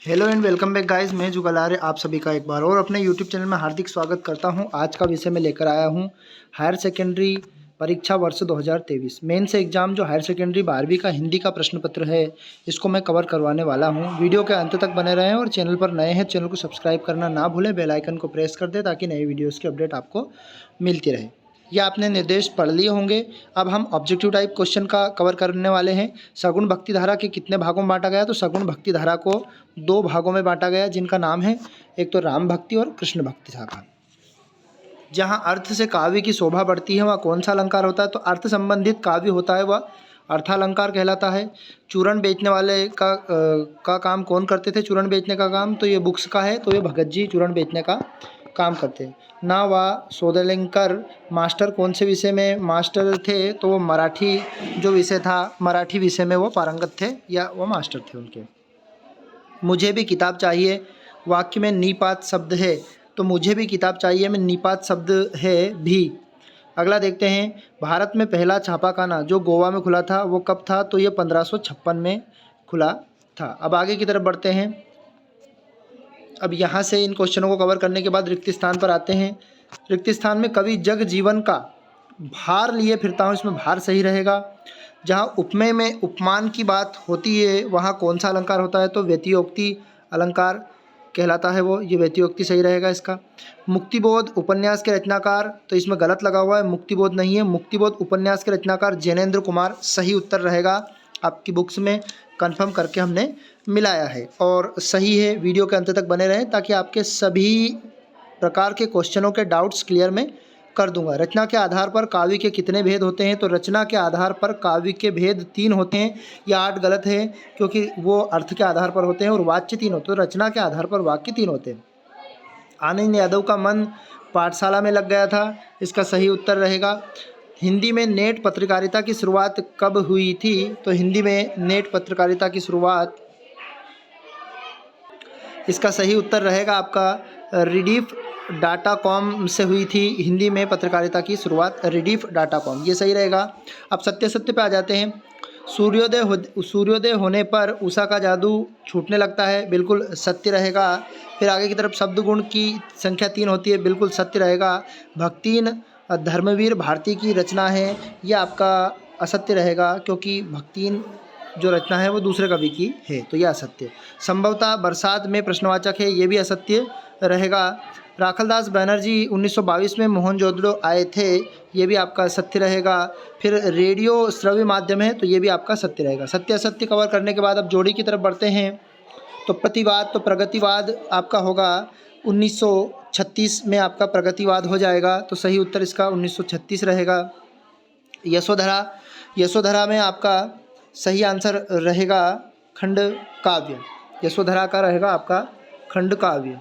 Hello and welcome back guys, मैं जुगल आर्य आप सभी का एक बार और अपने यूट्यूब चैनल में हार्दिक स्वागत करता हूं। आज का विषय मैं लेकर आया हूं हायर सेकेंडरी परीक्षा वर्ष 2023 मेन से एग्जाम जो हायर सेकेंडरी 12वीं का हिंदी का प्रश्न पत्र है, इसको मैं कवर करवाने वाला हूं। वीडियो के अंत तक बने रहें और चैनल पर नए हैं चैनल को सब्सक्राइब करना ना भूलें, बेल आइकन को प्रेस कर दें ताकि नई वीडियोज़ की अपडेट आपको मिलती रहे। ये आपने निर्देश पढ़ लिए होंगे। अब हम ऑब्जेक्टिव टाइप क्वेश्चन का कवर करने वाले हैं। सगुण भक्ति धारा के कितने भागों में बांटा गया? तो सगुण भक्ति धारा को दो भागों में बांटा गया, जिनका नाम है एक तो राम भक्ति और कृष्ण भक्ति शाखा। जहाँ अर्थ से काव्य की शोभा बढ़ती है वह कौन सा अलंकार होता है? तो अर्थ संबंधित काव्य होता है वह अर्थालंकार कहलाता है। चूरण बेचने वाले का काम कौन करते थे? चूरण बेचने का काम तो ये बुक्स का है, तो ये भगत जी चूरण बेचने का काम करते हैं। ना वा सोदलिंकर मास्टर कौन से विषय में मास्टर थे? तो वो मराठी जो विषय था, मराठी विषय में वो पारंगत थे या वो मास्टर थे उनके। मुझे भी किताब चाहिए वाक्य में निपात शब्द है, तो मुझे भी किताब चाहिए में निपात शब्द है भी। अगला देखते हैं, भारत में पहला छापाखाना जो गोवा में खुला था वो कब था? तो ये 1556 में खुला था। अब आगे की तरफ बढ़ते हैं। अब यहाँ से इन क्वेश्चनों को कवर करने के बाद रिक्त स्थान पर आते हैं। रिक्त स्थान में कवि जग जीवन का भार लिए फिरता हूँ, इसमें भार सही रहेगा। जहाँ उपमेय में उपमान की बात होती है वहाँ कौन सा अलंकार होता है? तो व्यतियोक्ति अलंकार कहलाता है वो, ये व्यतियोक्ति सही रहेगा इसका। मुक्तिबोध उपन्यास के रचनाकार, तो इसमें गलत लगा हुआ है, मुक्तिबोध नहीं है। मुक्तिबोध उपन्यास के रचनाकार जैनेन्द्र कुमार सही उत्तर रहेगा। आपकी बुक्स में कंफर्म करके हमने मिलाया है और सही है। वीडियो के अंत तक बने रहें ताकि आपके सभी प्रकार के क्वेश्चनों के डाउट्स क्लियर मैं कर दूंगा। रचना के आधार पर काव्य के कितने भेद होते हैं? तो रचना के आधार पर काव्य के भेद 3 होते हैं। या 8 गलत है क्योंकि वो अर्थ के आधार पर होते हैं और वाच्य 3 होते हैं। तो रचना के आधार पर वाक्य 3 होते हैं। आनंद यादव का मन पाठशाला में लग गया था, इसका सही उत्तर रहेगा। हिंदी में नेट पत्रकारिता की शुरुआत कब हुई थी? तो हिंदी में नेट पत्रकारिता की शुरुआत, इसका सही उत्तर रहेगा आपका रिडीफ डाटा कॉम से हुई थी। हिंदी में पत्रकारिता की शुरुआत रिडीफ डाटा कॉम, ये सही रहेगा। अब सत्य सत्य पे आ जाते हैं। सूर्योदय होने पर उषा का जादू छूटने लगता है, बिल्कुल सत्य रहेगा। फिर आगे की तरफ शब्द गुण की संख्या 3 होती है, बिल्कुल सत्य रहेगा। भक्तिन धर्मवीर भारती की रचना है, यह आपका असत्य रहेगा क्योंकि भक्तिन जो रचना है वो दूसरे कवि की है, तो यह असत्य। संभवतः बरसात में प्रश्नवाचक है, ये भी असत्य रहेगा। राखलदास बनर्जी 1922 में मोहनजोदड़ो आए थे, ये भी आपका सत्य रहेगा। फिर रेडियो श्रव्य माध्यम है, तो ये भी आपका सत्य रहेगा। सत्य असत्य कवर करने के बाद अब जोड़ी की तरफ बढ़ते हैं। तो प्रतिवाद, तो प्रगतिवाद आपका होगा 1936 में आपका प्रगतिवाद हो जाएगा, तो सही उत्तर इसका 1936 रहेगा। यशोधरा में आपका सही आंसर रहेगा खंड काव्य, यशोधरा का रहेगा आपका खंड काव्य।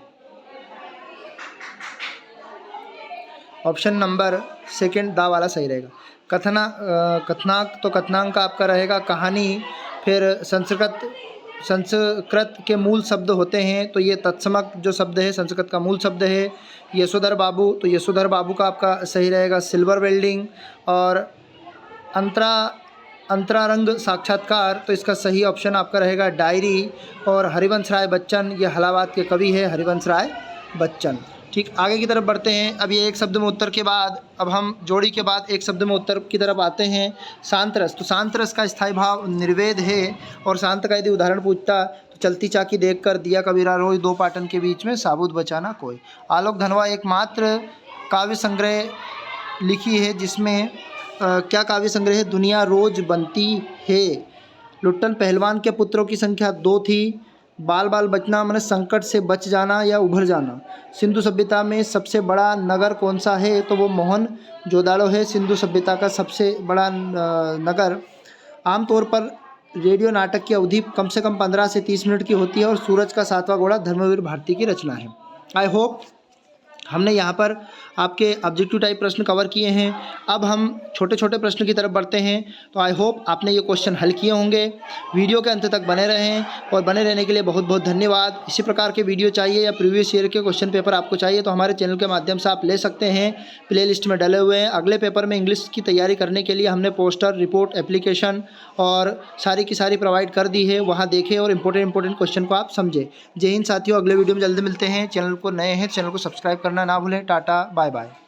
ऑप्शन नंबर सेकंड दा वाला सही रहेगा। कथनाक, तो कथनांक आपका रहेगा कहानी। फिर संस्कृत के मूल शब्द होते हैं, तो ये तत्समक जो शब्द है संस्कृत का मूल शब्द है। यशोधर बाबू, तो यशोधर बाबू का आपका सही रहेगा सिल्वर वेल्डिंग। और अंतरारंग साक्षात्कार, तो इसका सही ऑप्शन आपका रहेगा डायरी। और हरिवंश राय बच्चन, ये इलाहाबाद के कवि है हरिवंश राय बच्चन। ठीक, आगे की तरफ बढ़ते हैं। अब ये एक शब्द में उत्तर के बाद अब हम जोड़ी के बाद एक शब्द में उत्तर की तरफ आते हैं। शांतरस, तो शांतरस का स्थायी भाव निर्वेद है। और शांत का यदि उदाहरण पूछता तो चलती चाकी देखकर दिया कबीरा रोई, दो पाटन के बीच में साबुत बचाना कोई। आलोक धनवा एकमात्र काव्य संग्रह लिखी है जिसमें क्या काव्य संग्रह है? दुनिया रोज बनती है। लुट्टन पहलवान के पुत्रों की संख्या 2 थी। बाल बाल बचना माने संकट से बच जाना या उभर जाना। सिंधु सभ्यता में सबसे बड़ा नगर कौन सा है? तो वो मोहनजोदाड़ो है सिंधु सभ्यता का सबसे बड़ा नगर। आमतौर पर रेडियो नाटक की अवधि कम से कम 15 से 30 मिनट की होती है और सूरज का 7वां घोड़ा धर्मवीर भारती की रचना है। आई होप हमने यहाँ पर आपके ऑब्जेक्टिव टाइप प्रश्न कवर किए हैं। अब हम छोटे छोटे प्रश्न की तरफ बढ़ते हैं। तो आई होप आपने ये क्वेश्चन हल किए होंगे। वीडियो के अंत तक बने रहें और बने रहने के लिए बहुत बहुत धन्यवाद। इसी प्रकार के वीडियो चाहिए या प्रीवियस ईयर के क्वेश्चन पेपर आपको चाहिए तो हमारे चैनल के माध्यम से आप ले सकते हैं, प्ले लिस्ट में डले हुए हैं। अगले पेपर में इंग्लिश की तैयारी करने के लिए हमने पोस्टर, रिपोर्ट, एप्लीकेशन और सारी की सारी प्रोवाइड कर दी है, वहाँ देखें और इंपॉर्टेंट क्वेश्चन को आप समझें। जय हिंद साथियों, अगले वीडियो में जल्दी मिलते हैं। चैनल को नए हैं, चैनल को सब्सक्राइब करना ना भूलें। Tata, bye bye.